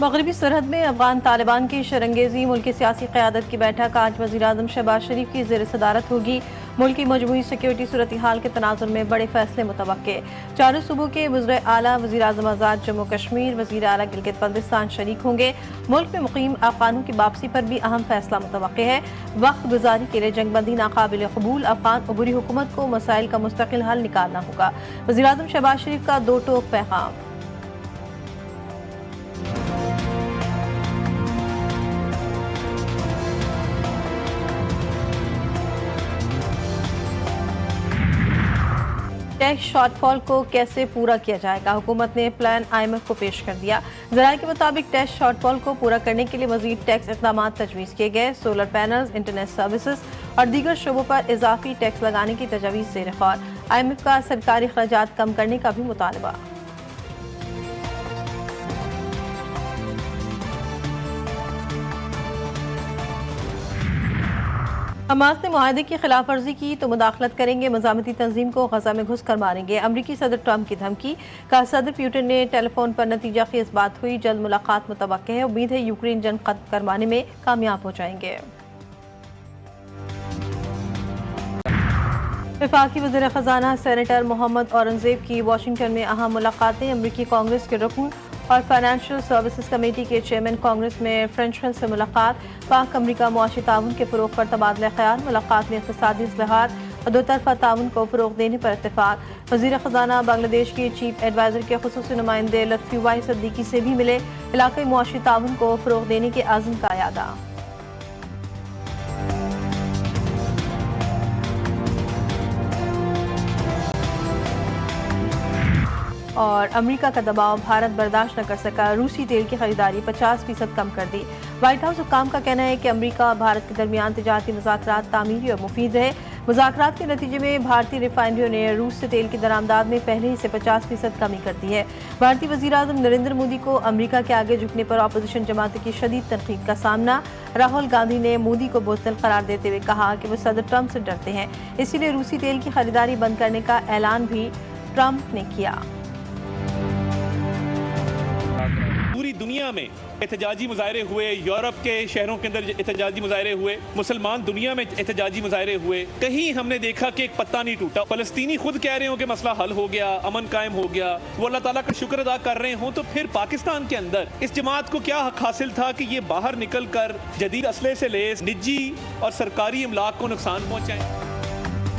مغربی سرحد میں افغان طالبان کی شرنگیزی ملکی سیاسی قیادت کی بیٹھک آج وزیراعظم شہباز شریف کی زیر صدارت ہوگی۔ ملکی مجموعی سیکیورٹی صورتحال کے تناظر میں بڑے فیصلے متوقع۔ چاروں صوبوں کے وزرائے اعلیٰ، وزیراعظم آزاد جموں کشمیر، وزیر اعلیٰ گلگت بلتستان شریک ہوں گے۔ ملک میں مقیم افغانوں کی واپسی پر بھی اہم فیصلہ متوقع ہے۔ وقت گزاری کے لیے جنگ بندی ناقابل قبول، افغان عبوری حکومت کو مسائل کا مستقل حل نکالنا ہوگا۔ وزیراعظم شہباز شریف کا دو ٹوک پیغام۔ ٹیکس شارٹ فال کو کیسے پورا کیا جائے گا؟ حکومت نے پلان IMF کو پیش کر دیا۔ ذرائع کے مطابق ٹیکس شارٹ فال کو پورا کرنے کے لیے مزید ٹیکس اقدامات تجویز کیے گئے۔ سولر پینلز، انٹرنیٹ سروسز اور دیگر شعبوں پر اضافی ٹیکس لگانے کی تجویز زیر غور۔ IMF کا سرکاری اخراجات کم کرنے کا بھی مطالبہ۔ حماس نے معاہدے کی خلاف ورزی کی تو مداخلت کریں گے، مزاحمتی تنظیم کو غزہ میں گھس کر ماریں گے۔ امریکی صدر ٹرمپ کی دھمکی کا صدر پیوٹن نے ٹیلی فون پر نتیجہ خیز بات ہوئی، جلد ملاقات متوقع ہے، امید ہے یوکرین جنگ ختم کروانے میں کامیاب ہو جائیں گے۔ وفاقی وزیر خزانہ سینیٹر محمد اورنگزیب کی واشنگٹن میں اہم ملاقاتیں۔ امریکی کانگریس کے رکن اور فائنینشل سروسز کمیٹی کے چیئرمین کانگریس میں فرینچ سے ملاقات۔ پاک امریکہ معاشی تعاون کے فروغ پر تبادلہ خیال، ملاقات میں اقتصادی اصلاحات اور دو طرفہ تعاون کو فروغ دینے پر اتفاق۔ وزیر خزانہ بنگلہ دیش کی چیف ایڈوائزر کے خصوصی نمائندے لطفی وائی صدیقی سے بھی ملے، علاقائی معاشی تعاون کو فروغ دینے کے عزم کا اعادہ۔ اور امریکہ کا دباؤ بھارت برداشت نہ کر سکا، روسی تیل کی خریداری 50% کم کر دی۔ وائٹ ہاؤس حکام کا کہنا ہے کہ امریکہ اور بھارت کے درمیان تجارتی مذاکرات تعمیری اور مفید رہے۔ مذاکرات کے نتیجے میں بھارتی ریفائنریوں نے روس سے تیل کی درآمدات میں پہلے ہی سے 50% کمی کر دی ہے۔ بھارتی وزیر اعظم نریندر مودی کو امریکہ کے آگے جھکنے پر اپوزیشن جماعتوں کی شدید تنقید کا سامنا۔ راہل گاندھی نے مودی کو بزدل قرار دیتے ہوئے کہا کہ وہ صدر ٹرمپ سے ڈرتے ہیں، اسی لیے روسی تیل کی خریداری بند کرنے کا اعلان بھی ٹرمپ نے کیا۔ پوری دنیا میں احتجاجی مظاہرے ہوئے، یورپ کے شہروں کے اندر احتجاجی مظاہرے ہوئے، مسلمان دنیا میں احتجاجی مظاہرے ہوئے، کہیں ہم نے دیکھا کہ ایک پتہ نہیں ٹوٹا۔ فلسطینی خود کہہ رہے ہوں کہ مسئلہ حل ہو گیا، امن قائم ہو گیا، وہ اللہ تعالیٰ کا شکر ادا کر رہے ہوں، تو پھر پاکستان کے اندر اس جماعت کو کیا حق حاصل تھا کہ یہ باہر نکل کر جدید اسلحے سے لیس نجی اور سرکاری املاک کو نقصان پہنچائیں؟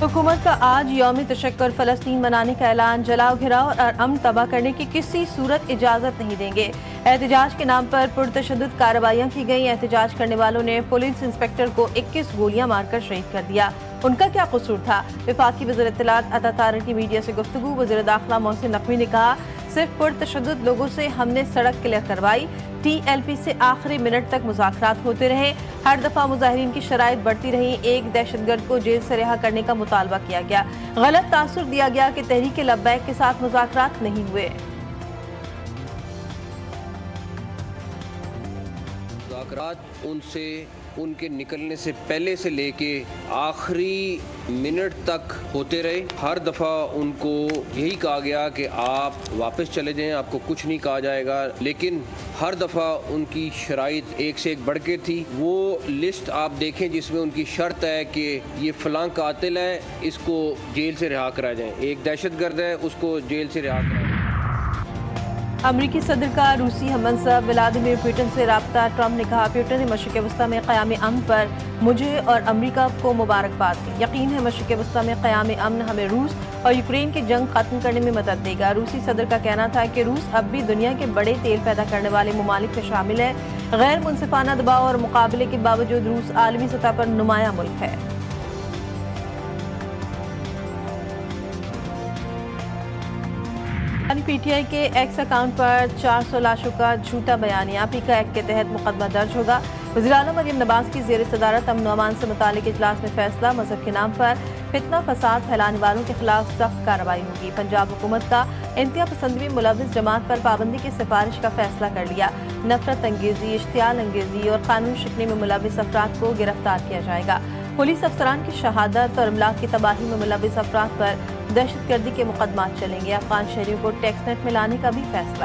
حکومت کا آج یوم تشکر فلسطین منانے کا اعلان۔ جلاؤ گھراؤ اور امن تباہ کرنے کی کسی صورت اجازت نہیں دیں گے۔ احتجاج کے نام پر پرتشدد کارروائیاں کی گئیں۔ احتجاج کرنے والوں نے پولیس انسپکٹر کو 21 گولیاں مار کر شہید کر دیا۔ ان کا کیا قصور تھا؟ وفاقی وزیر اطلاعات عطا طاہر کی میڈیا سے گفتگو۔ وزیر داخلہ محسن نقوی نے کہا، صرف پرتشدد لوگوں سے ہم نے سڑک کلیئر کروائی، TLP سے آخری منٹ تک مذاکرات ہوتے رہے، ہر دفعہ مظاہرین کی شرائط بڑھتی رہی، ایک دہشت گرد کو جیل سے رہا کرنے کا مطالبہ کیا گیا، غلط تاثر دیا گیا کہ تحریک لبیک کے ساتھ مذاکرات نہیں ہوئے۔ مذاکرات ان سے ان کے نکلنے سے پہلے سے لے کے آخری منٹ تک ہوتے رہے۔ ہر دفعہ ان کو یہی کہا گیا کہ آپ واپس چلے جائیں، آپ کو کچھ نہیں کہا جائے گا، لیکن ہر دفعہ ان کی شرائط ایک سے ایک بڑھ کے تھی۔ وہ لسٹ آپ دیکھیں جس میں ان کی شرط ہے کہ یہ فلاں قاتل ہے، اس کو جیل سے رہا کرا جائیں، ایک دہشت گرد ہے، اس کو جیل سے رہا کرا جائیں۔ امریکی صدر کا روسی ہم منصب ولادیمیر پوٹن سے رابطہ۔ ٹرمپ نے کہا، پوٹن نے مشرق وسطی میں قیام امن پر مجھے اور امریکہ کو مبارکباد دی۔ یقین ہے مشرق وسطی میں قیام امن ہمیں روس اور یوکرین کی جنگ ختم کرنے میں مدد دے گا۔ روسی صدر کا کہنا تھا کہ روس اب بھی دنیا کے بڑے تیل پیدا کرنے والے ممالک میں شامل ہے۔ غیر منصفانہ دباؤ اور مقابلے کے باوجود روس عالمی سطح پر نمایاں ملک ہے۔ PTI کے ایکس اکاؤنٹ پر 400 لاشوں کا جھوٹا بیانیہ، PICA ایکٹ کے تحت مقدمہ درج ہوگا۔ وزیراعظم مریم نواز کی زیر صدارت امن و امان سے متعلق اجلاس میں فیصلہ، مذہب کے نام پر فتنہ فساد پھیلانے والوں کے خلاف سخت کارروائی ہوگی۔ پنجاب حکومت کا انتہا پسندی میں ملوث جماعت پر پابندی کی سفارش کا فیصلہ کر لیا۔ نفرت انگیزی، اشتعال انگیزی اور قانون شکنی میں ملوث افراد کو گرفتار کیا جائے گا۔ پولیس افسران کی شہادت اور املاک کی تباہی میں ملوث افراد پر دہشت گردی کے مقدمات چلیں گے۔ افغان شہریوں کو ٹیکس نیٹ میں لانے کا بھی فیصلہ۔